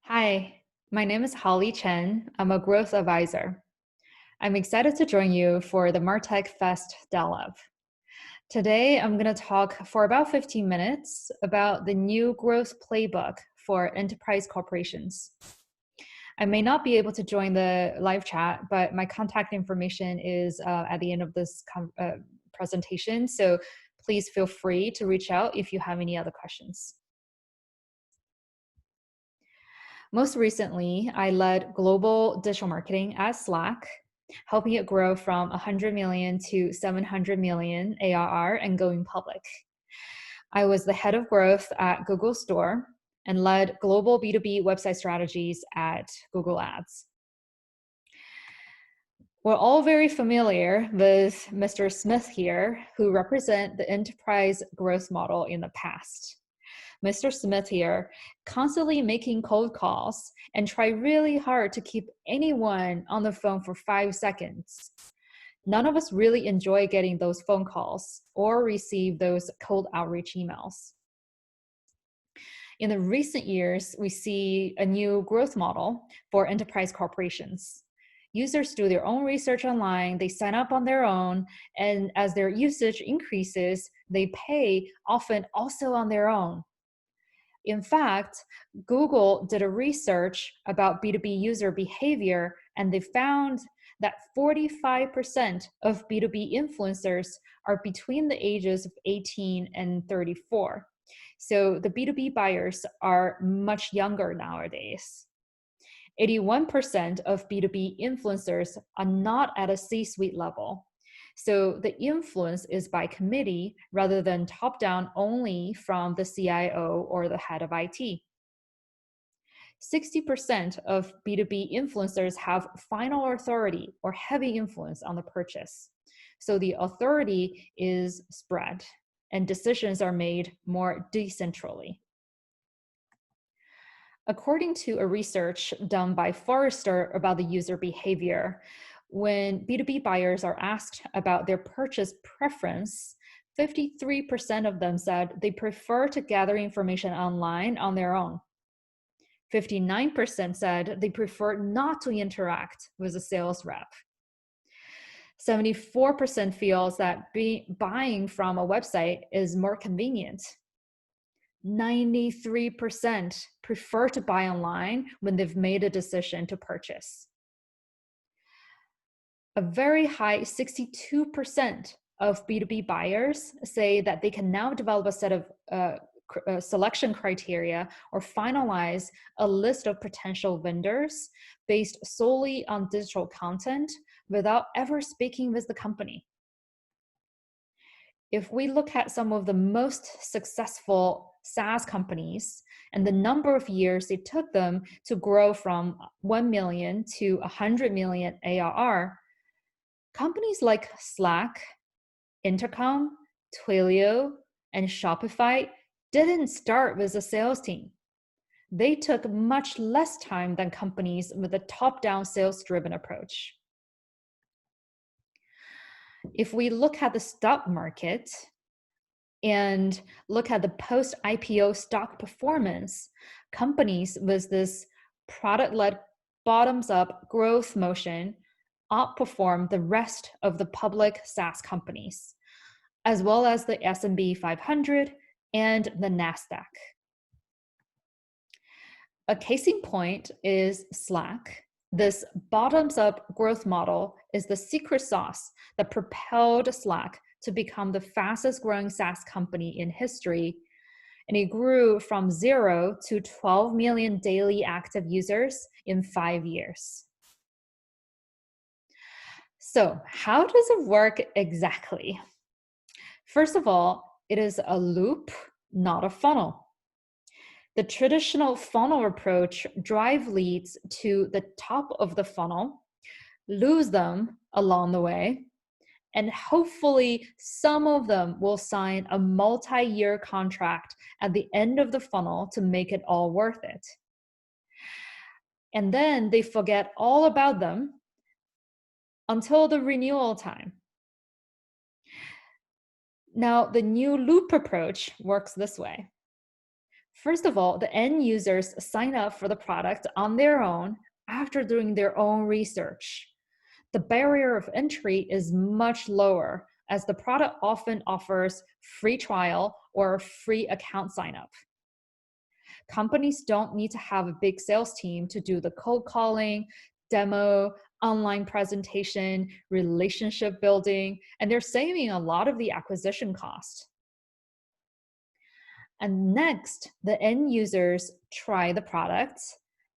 Hi, my name is Holly Chen. I'm a growth advisor. I'm excited to join you for the MarTechFest Delve. Today, I'm going to talk for about 15 minutes about the new growth playbook for enterprise corporations. I may not be able to join the live chat, but my contact information is at the end of this presentation. So please feel free to reach out if you have any other questions. Most recently, I led global digital marketing at Slack, helping it grow from 100 million to 700 million ARR and going public. I was the head of growth at Google Store and led global B2B website strategies at Google Ads. We're all very familiar with Mr. Smith here, who represent the enterprise growth model in the past. Mr. Smith here, constantly making cold calls and try really hard to keep anyone on the phone for 5 seconds. None of us really enjoy getting those phone calls or receive those cold outreach emails. In the recent years, we see a new growth model for enterprise corporations. Users do their own research online, they sign up on their own, and as their usage increases, they pay, often also on their own. In fact, Google did a research about B2B user behavior, and they found that 45% of B2B influencers are between the ages of 18 and 34. So the B2B buyers are much younger nowadays. 81% of B2B influencers are not at a C-suite level. So the influence is by committee rather than top-down only from the CIO or the head of IT. 60% of B2B influencers have final authority or heavy influence on the purchase. So the authority is spread and decisions are made more decentrally. According to a research done by Forrester about the user behavior, when B2B buyers are asked about their purchase preference, 53% of them said they prefer to gather information online on their own. 59% said they prefer not to interact with a sales rep. 74% feels that buying from a website is more convenient. 93% prefer to buy online when they've made a decision to purchase. A very high 62% of B2B buyers say that they can now develop a set of selection criteria or finalize a list of potential vendors based solely on digital content without ever speaking with the company. If we look at some of the most successful SaaS companies and the number of years it took them to grow from 1 million to 100 million ARR, companies like Slack, Intercom, Twilio, and Shopify didn't start with a sales team. They took much less time than companies with a top-down sales-driven approach. If we look at the stock market and look at the post-IPO stock performance, companies with this product-led bottoms-up growth motion outperform the rest of the public SaaS companies, as well as the S&P 500 and the NASDAQ. A case in point is Slack. This bottoms-up growth model is the secret sauce that propelled Slack to become the fastest growing SaaS company in history. And it grew from 0 to 12 million daily active users in 5 years. So how does it work exactly? First of all, it is a loop, not a funnel. The traditional funnel approach drive leads to the top of the funnel, lose them along the way, and hopefully some of them will sign a multi-year contract at the end of the funnel to make it all worth it. And then they forget all about them until the renewal time. Now, the new loop approach works this way. First of all, the end users sign up for the product on their own after doing their own research. The barrier of entry is much lower as the product often offers free trial or free account sign up. Companies don't need to have a big sales team to do the cold calling, demo, online presentation, relationship building, and they're saving a lot of the acquisition cost. And next, the end users try the product,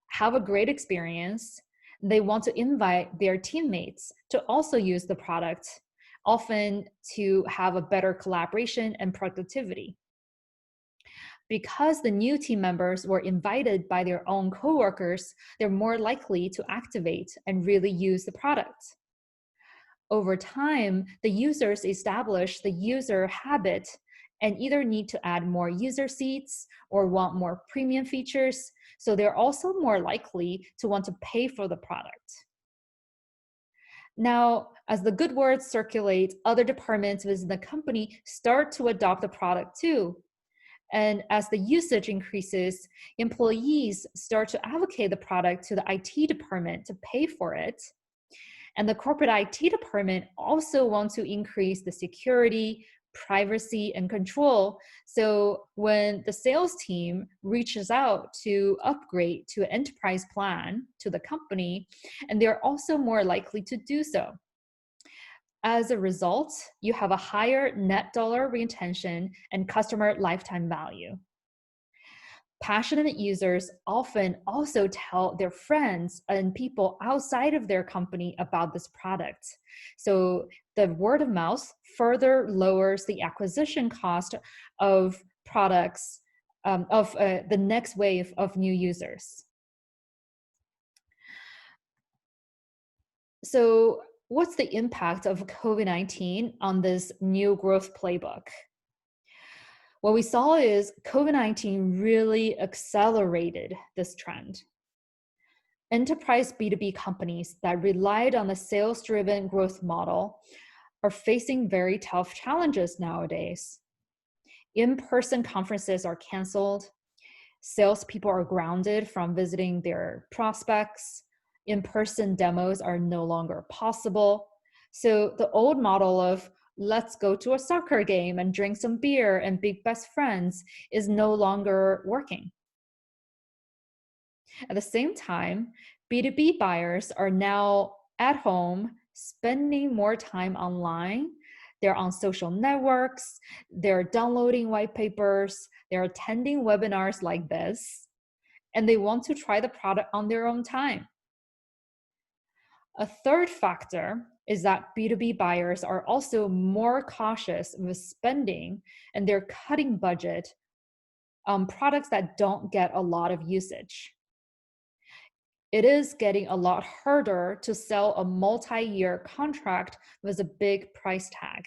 have a great experience. They want to invite their teammates to also use the product, often to have a better collaboration and productivity. Because the new team members were invited by their own coworkers, they're more likely to activate and really use the product. Over time, the users establish the user habit and either need to add more user seats or want more premium features, so they're also more likely to want to pay for the product. Now, as the good word circulates, other departments within the company start to adopt the product too. And as the usage increases, employees start to advocate the product to the IT department to pay for it. And the corporate IT department also wants to increase the security, privacy, and control. So when the sales team reaches out to upgrade to an enterprise plan to the company, and they're also more likely to do so. As a result, you have a higher net dollar retention and customer lifetime value. Passionate users often also tell their friends and people outside of their company about this product. So the word of mouth further lowers the acquisition cost of products of the next wave of new users. So what's the impact of COVID-19 on this new growth playbook? What we saw is COVID-19 really accelerated this trend. Enterprise B2B companies that relied on the sales-driven growth model are facing very tough challenges nowadays. In-person conferences are canceled. Salespeople are grounded from visiting their prospects. In-person demos are no longer possible. So the old model of let's go to a soccer game and drink some beer and be best friends is no longer working. At the same time, B2B buyers are now at home, spending more time online. They're on social networks, they're downloading white papers, they're attending webinars like this, and they want to try the product on their own time. A third factor is that B2B buyers are also more cautious with spending, and they're cutting budget on products that don't get a lot of usage. It is getting a lot harder to sell a multi-year contract with a big price tag.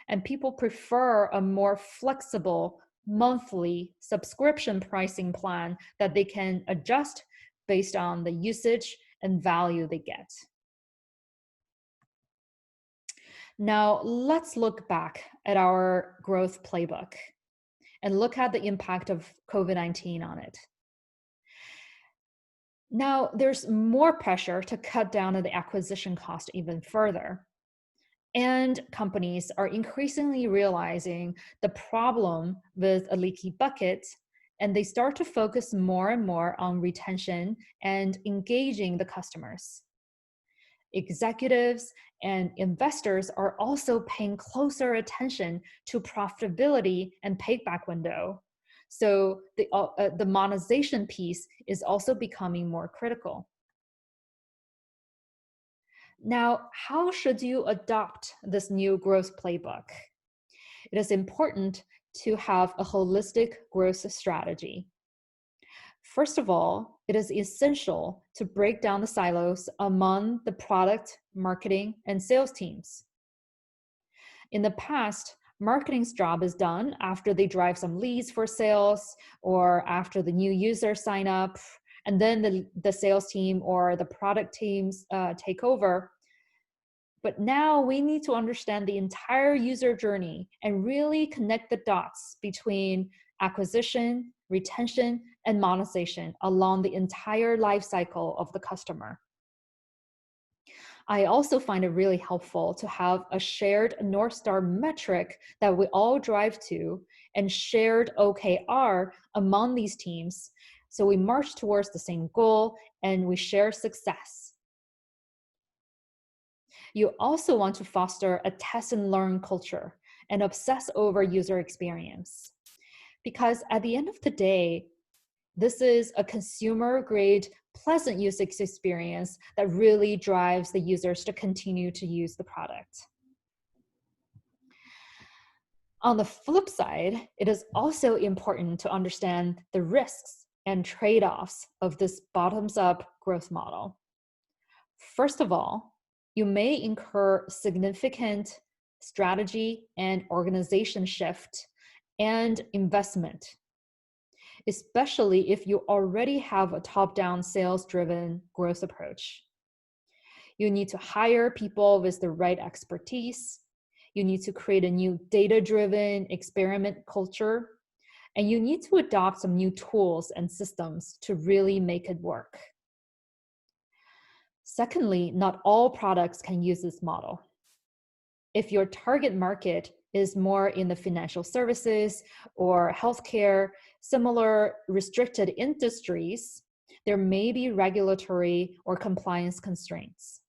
And people prefer a more flexible monthly subscription pricing plan that they can adjust based on the usage and value they get. Now, let's look back at our growth playbook and look at the impact of COVID-19 on it. Now, there's more pressure to cut down on the acquisition cost even further. And companies are increasingly realizing the problem with a leaky bucket, and they start to focus more and more on retention and engaging the customers. Executives and investors are also paying closer attention to profitability and payback window. So the monetization piece is also becoming more critical. Now, how should you adopt this new growth playbook? It is important to have a holistic growth strategy. First of all, it is essential to break down the silos among the product, marketing, and sales teams. In the past, marketing's job is done after they drive some leads for sales or after the new users sign up, and then the sales team or the product teams take over. But now we need to understand the entire user journey and really connect the dots between acquisition, retention, and monetization along the entire life cycle of the customer. I also find it really helpful to have a shared North Star metric that we all drive to and shared OKR among these teams. So we march towards the same goal and we share success. You also want to foster a test and learn culture and obsess over user experience. Because at the end of the day, this is a consumer grade, pleasant user experience that really drives the users to continue to use the product. On the flip side, it is also important to understand the risks and trade-offs of this bottoms-up growth model. First of all, you may incur significant strategy and organization shift and investment, especially if you already have a top-down sales-driven growth approach. You need to hire people with the right expertise. You need to create a new data-driven experiment culture, and you need to adopt some new tools and systems to really make it work. Secondly, not all products can use this model. If your target market is more in the financial services or healthcare, similar restricted industries, there may be regulatory or compliance constraints.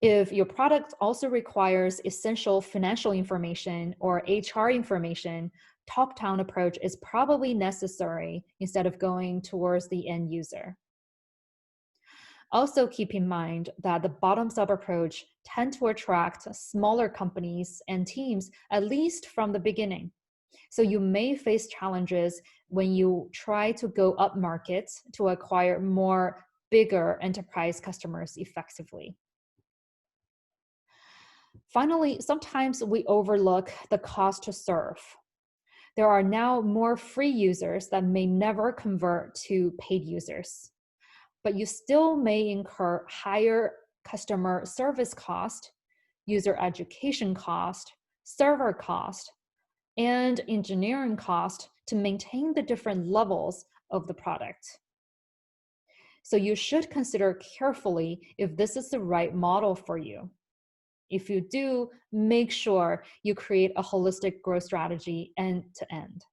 If your product also requires essential financial information or HR information, top-down approach is probably necessary instead of going towards the end user. Also keep in mind that the bottoms-up approach tends to attract smaller companies and teams, at least from the beginning. So you may face challenges when you try to go up market to acquire more bigger enterprise customers effectively. Finally, sometimes we overlook the cost to serve. There are now more free users that may never convert to paid users, but you still may incur higher customer service cost, user education cost, server cost, and engineering cost to maintain the different levels of the product. So you should consider carefully if this is the right model for you. If you do, make sure you create a holistic growth strategy end to end.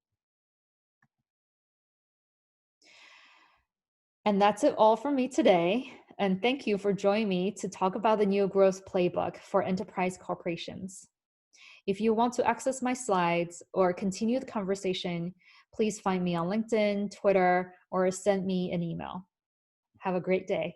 And that's it all for me today. And thank you for joining me to talk about the new growth playbook for enterprise corporations. If you want to access my slides or continue the conversation, please find me on LinkedIn, Twitter, or send me an email. Have a great day.